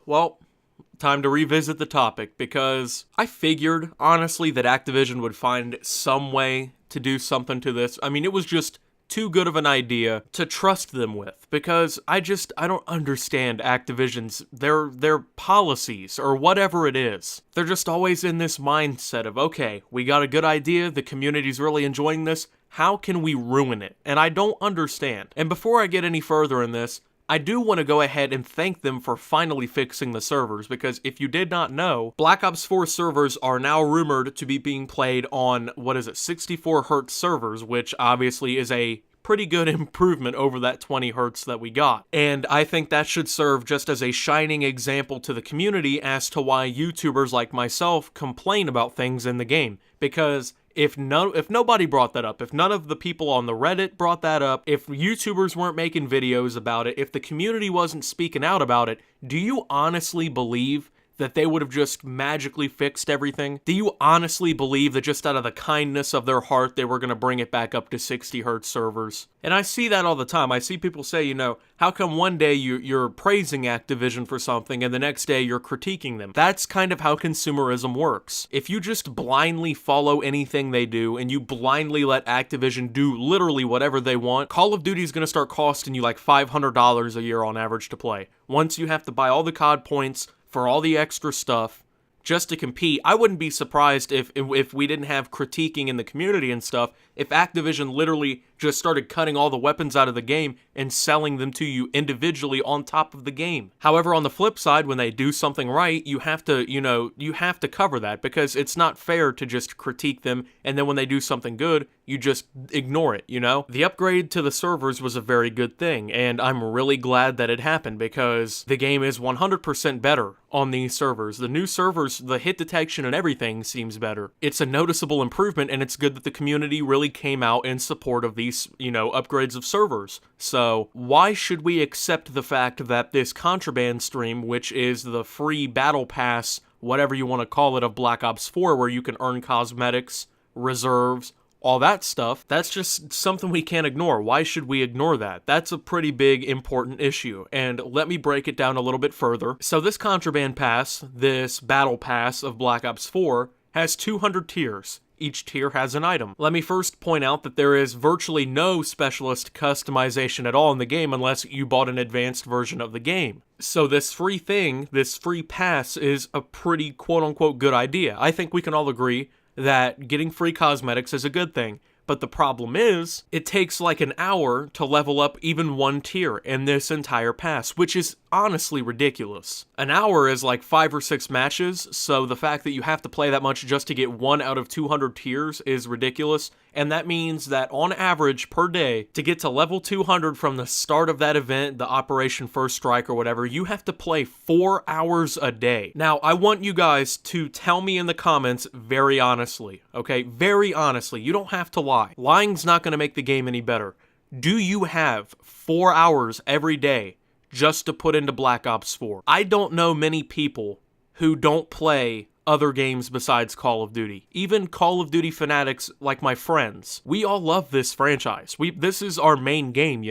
well, time to revisit the topic, because I figured, honestly, that Activision would find some way to do something to this. I mean, it was just too good of an idea to trust them with, because I don't understand Activision's, their policies, or whatever it is. They're just always in this mindset of, okay, we got a good idea, the community's really enjoying this, how can we ruin it? And I don't understand. And before I get any further in this, I do want to go ahead and thank them for finally fixing the servers, because if you did not know, Black Ops 4 servers are now rumored to be being played on, 64 Hz servers, which obviously is a pretty good improvement over that 20 Hz that we got. And I think that should serve just as a shining example to the community as to why YouTubers like myself complain about things in the game, because if nobody brought that up, if none of the people on the Reddit brought that up, if YouTubers weren't making videos about it, if the community wasn't speaking out about it, do you honestly believe that they would have just magically fixed everything? Do you honestly believe that just out of the kindness of their heart, they were going to bring it back up to 60 Hz servers? And I see that all the time. I see people say, how come one day you're praising Activision for something and the next day you're critiquing them? That's kind of how consumerism works. If you just blindly follow anything they do and you blindly let Activision do literally whatever they want, Call of Duty is going to start costing you like $500 a year on average to play. Once you have to buy all the COD points for all the extra stuff just to compete. I wouldn't be surprised if we didn't have critiquing in the community and stuff, if Activision literally just started cutting all the weapons out of the game and selling them to you individually on top of the game. However, on the flip side, when they do something right, you have to cover that, because it's not fair to just critique them and then when they do something good, you just ignore it, The upgrade to the servers was a very good thing, and I'm really glad that it happened, because the game is 100% better on these servers. The new servers, the hit detection and everything seems better. It's a noticeable improvement, and it's good that the community really came out in support of these, upgrades of servers. So why should we accept the fact that this Contraband stream, which is the free battle pass, whatever you want to call it, of Black Ops 4, where you can earn cosmetics, reserves, all that stuff, that's just something we can't ignore. Why should we ignore that? That's a pretty big, important issue, and let me break it down a little bit further. So this Contraband Pass, this Battle Pass of Black Ops 4, has 200 tiers. Each tier has an item. Let me first point out that there is virtually no specialist customization at all in the game unless you bought an advanced version of the game. So this free thing, this free pass, is a pretty quote-unquote good idea. I think we can all agree that getting free cosmetics is a good thing. But the problem is, it takes like an hour to level up even one tier in this entire pass, which is honestly ridiculous. An hour is like 5 or 6 matches, so the fact that you have to play that much just to get 1 out of 200 tiers is ridiculous, and that means that on average per day, to get to level 200 from the start of that event, the Operation First Strike or whatever, you have to play 4 hours a day. Now, I want you guys to tell me in the comments very honestly, okay? Very honestly. You don't have to lie. Lying's not going to make the game any better. Do you have 4 hours every day just to put into Black Ops 4? I don't know many people who don't play other games besides Call of Duty. Even Call of Duty fanatics like my friends. We all love this franchise. This is our main game,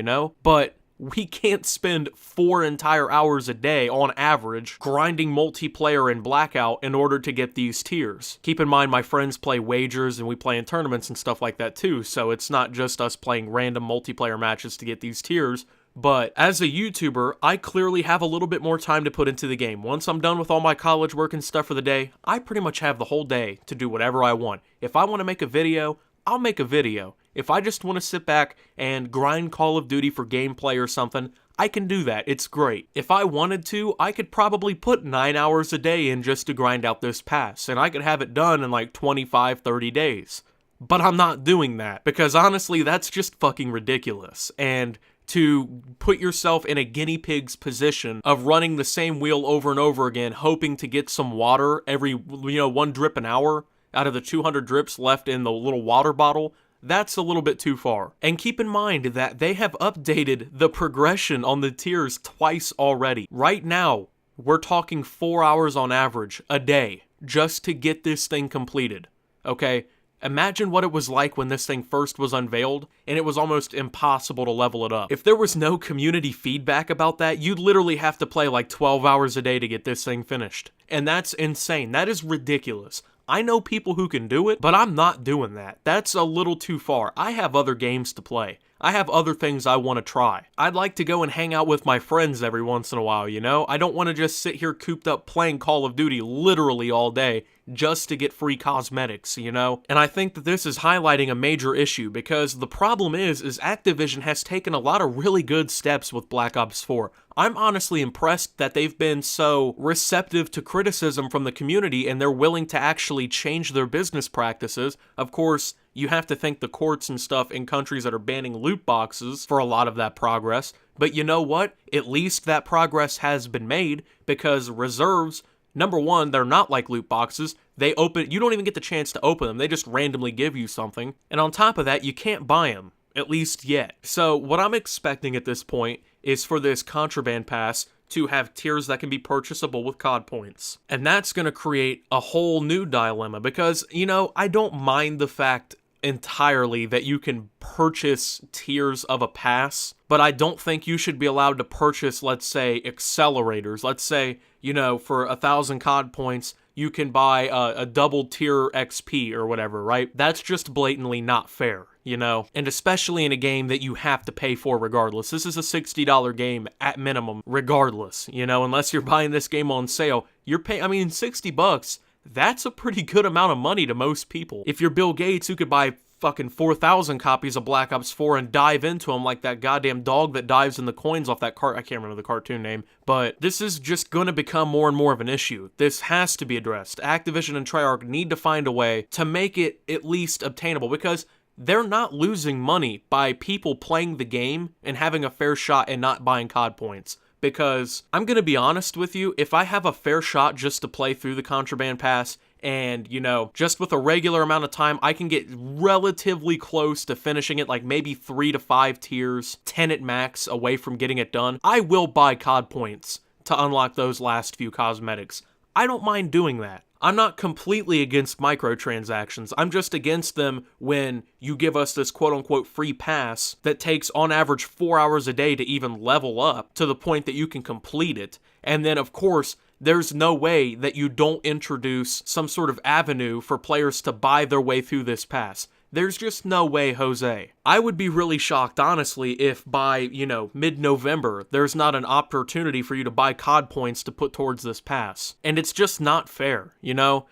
But we can't spend 4 entire hours a day on average grinding multiplayer in Blackout in order to get these tiers. Keep in mind, my friends play wagers and we play in tournaments and stuff like that too, so it's not just us playing random multiplayer matches to get these tiers. But as a YouTuber, I clearly have a little bit more time to put into the game. Once I'm done with all my college work and stuff for the day, I pretty much have the whole day to do whatever I want. If I want to make a video, I'll make a video. If I just want to sit back and grind Call of Duty for gameplay or something, I can do that. It's great. If I wanted to, I could probably put 9 hours a day in just to grind out this pass, and I could have it done in like 25, 30 days. But I'm not doing that, because honestly, that's just fucking ridiculous. And to put yourself in a guinea pig's position of running the same wheel over and over again, hoping to get some water every, 1 drip an hour out of the 200 drips left in the little water bottle, that's a little bit too far. And keep in mind that they have updated the progression on the tiers twice already. Right now, we're talking 4 hours on average a day just to get this thing completed, okay? Imagine what it was like when this thing first was unveiled, and it was almost impossible to level it up. If there was no community feedback about that, you'd literally have to play like 12 hours a day to get this thing finished. And that's insane. That is ridiculous. I know people who can do it, but I'm not doing that. That's a little too far. I have other games to play. I have other things I want to try. I'd like to go and hang out with my friends every once in a while, you know? I don't want to just sit here cooped up playing Call of Duty literally all day just to get free cosmetics, you know? And I think that this is highlighting a major issue, because the problem is Activision has taken a lot of really good steps with Black Ops 4. I'm honestly impressed that they've been so receptive to criticism from the community and they're willing to actually change their business practices. Of course, you have to thank the courts and stuff in countries that are banning loot boxes for a lot of that progress. But you know what? At least that progress has been made, because reserves, number one, they're not like loot boxes. You don't even get the chance to open them. They just randomly give you something. And on top of that, you can't buy them. At least yet. So what I'm expecting at this point is for this Contraband Pass to have tiers that can be purchasable with COD points. And that's going to create a whole new dilemma, because, you know, I don't mind the fact entirely that you can purchase tiers of a pass, but I don't think you should be allowed to purchase, let's say, accelerators. Let's say, you know, for 1,000 COD points, you can buy a double tier XP or whatever, right? That's just blatantly not fair, you know? And especially in a game that you have to pay for regardless. This is a $60 game at minimum regardless, you know? Unless you're buying this game on sale, you're paying, I mean, $60, that's a pretty good amount of money to most people. If you're Bill Gates, who could buy fucking 4,000 copies of Black Ops 4 and dive into them like that goddamn dog that dives in the coins off that I can't remember the cartoon name, but this is just going to become more and more of an issue. This has to be addressed. Activision and Treyarch need to find a way to make it at least obtainable, because they're not losing money by people playing the game and having a fair shot and not buying COD points. Because I'm going to be honest with you, if I have a fair shot just to play through the Contraband Pass, and, you know, just with a regular amount of time, I can get relatively close to finishing it, like maybe 3 to 5 tiers, 10 at max, away from getting it done, I will buy COD points to unlock those last few cosmetics. I don't mind doing that. I'm not completely against microtransactions. I'm just against them when you give us this quote-unquote free pass that takes on average 4 hours a day to even level up to the point that you can complete it. And then, of course, there's no way that you don't introduce some sort of avenue for players to buy their way through this pass. There's just no way, Jose. I would be really shocked, honestly, if by, you know, mid-November, there's not an opportunity for you to buy COD points to put towards this pass. And it's just not fair, you know?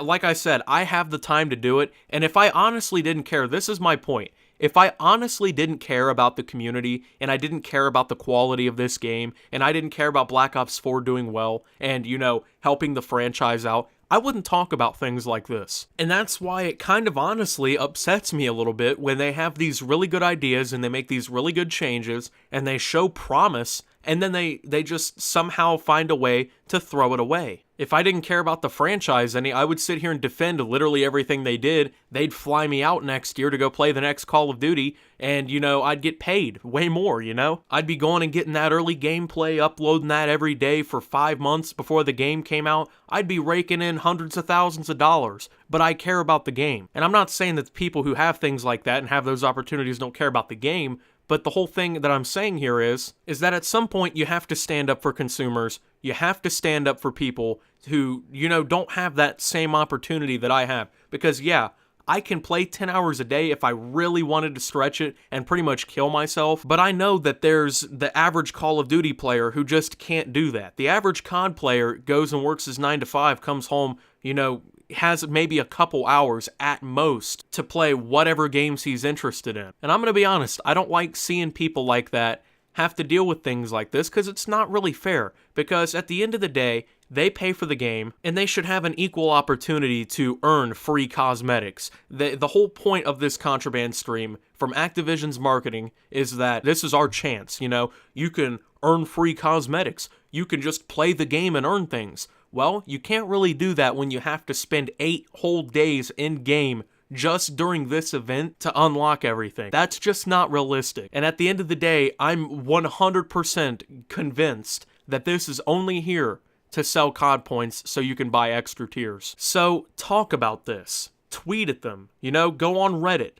Like I said, I have the time to do it, and if I honestly didn't care, this is my point. If I honestly didn't care about the community, and I didn't care about the quality of this game, and I didn't care about Black Ops 4 doing well, and, you know, helping the franchise out, I wouldn't talk about things like this. And that's why it kind of honestly upsets me a little bit when they have these really good ideas and they make these really good changes and they show promise, and then they just somehow find a way to throw it away. If I didn't care about the franchise any, I would sit here and defend literally everything they did. They'd fly me out next year to go play the next Call of Duty, and, you know, I'd get paid way more, you know? I'd be going and getting that early gameplay, uploading that every day for 5 months before the game came out. I'd be raking in hundreds of thousands of dollars, but I care about the game. And I'm not saying that the people who have things like that and have those opportunities don't care about the game, but the whole thing that I'm saying here is that at some point you have to stand up for consumers. You have to stand up for people who, you know, don't have that same opportunity that I have. Because, yeah, I can play 10 hours a day if I really wanted to stretch it and pretty much kill myself, but I know that there's the average Call of Duty player who just can't do that. The average COD player goes and works his 9 to 5, comes home, you know, has maybe a couple hours at most to play whatever games he's interested in. And I'm going to be honest, I don't like seeing people like that have to deal with things like this, because it's not really fair. Because at the end of the day, they pay for the game, and they should have an equal opportunity to earn free cosmetics. The whole point of this Contraband stream from Activision's marketing is that this is our chance, you know? You can earn free cosmetics. You can just play the game and earn things. Well, you can't really do that when you have to spend 8 whole days in-game just during this event to unlock everything. That's just not realistic. And at the end of the day, I'm 100% convinced that this is only here to sell COD points so you can buy extra tiers. So talk about this. tweet at them, you know, go on Reddit.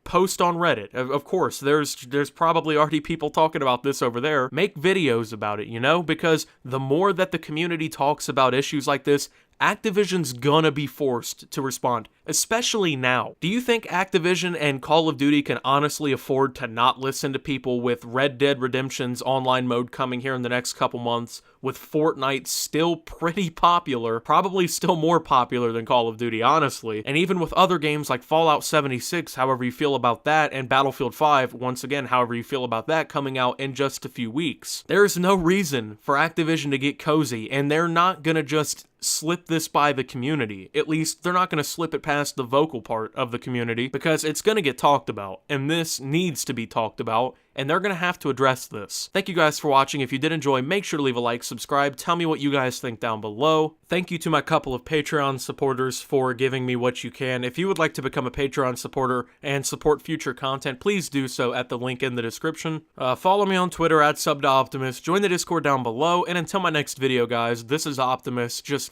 Post on Reddit. Of course, there's probably already people talking about this over there. Make videos about it, you know, because the more that the community talks about issues like this, Activision's gonna be forced to respond, especially now. Do you think Activision and Call of Duty can honestly afford to not listen to people with Red Dead Redemption's online mode coming here in the next couple months, with Fortnite still pretty popular, probably still more popular than Call of Duty, honestly, and even with other games like Fallout 76, however you feel about that, and Battlefield 5, once again, however you feel about that, coming out in just a few weeks? There's no reason for Activision to get cozy, and they're not gonna just slip this by the community. At least, they're not going to slip it past the vocal part of the community, because it's going to get talked about, and this needs to be talked about, and they're going to have to address this. Thank you guys for watching. If you did enjoy, make sure to leave a like, subscribe, tell me what you guys think down below. Thank you to my couple of Patreon supporters for giving me what you can. If you would like to become a Patreon supporter and support future content, please do so at the link in the description. Follow me on Twitter at @SubToOptimus, join the Discord down below, and until my next video, guys, this is Optimus, just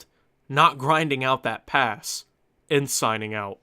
not grinding out that pass and signing out.